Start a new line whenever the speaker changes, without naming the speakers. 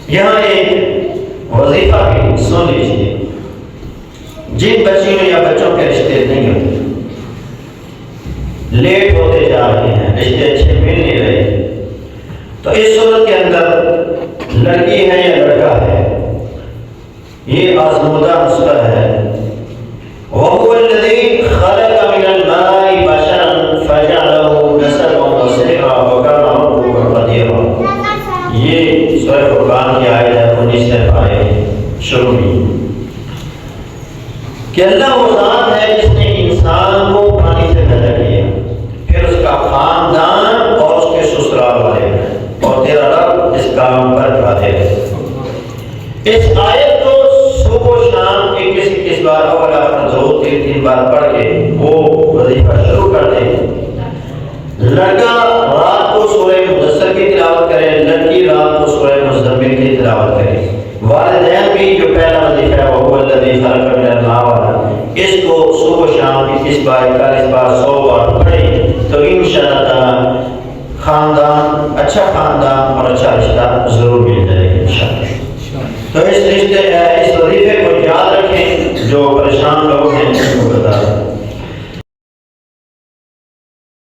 یہاں ایک وظیفہ بھی سن لیجیے، جن بچیوں یا بچوں کے رشتے نہیں ہوتے، لیٹ ہوتے جا رہے ہیں، رشتے اچھے مل نہیں رہے، تو اس صورت کے اندر لڑکی ہے یا لڑکا ہے، یہ آزمودہ نسخہ ہے۔ وَهُوَ الَّذِي خَلَقَ مِنَ الْمَاءِ بَشَرًا فَجَعَلَهُ نَسَبًا وَصِهْرًا وَكَانَ رَبُّكَ قَدِيرًا۔ یہ سورہ فرقان کی آیت ہے 19 آیت شروع میں کہ اللہ وہ ذات ہے جس نے انسان کو پانی سے پیدا کیا، پھر اس کا خاندان اور اس کے سسرال والے، اور تیرا رب اس کام پر قادر ہے۔ اس آیت کو صبح و شام کس بار اول آخر ضرور 3 بار پڑھ کے وہ وظیفہ شروع کر دے۔ لڑکا رات کو سورہ مدثر کی تلاوت کرے، لڑکی رات کو سورہ مزمل کی تلاوت کرے۔ والدین بھی جو پہلا وظیفہ ہے وہ الذی خلق من الماء والا، اس کو صبح و شام 21 بار 41 بار 100 بار پڑھیں تو انشاءاللہ تعالی خاندان، اچھا خاندان اور اچھا رشتہ ضرور مل جائے گا انشاءاللہ۔ تو اس وظیفے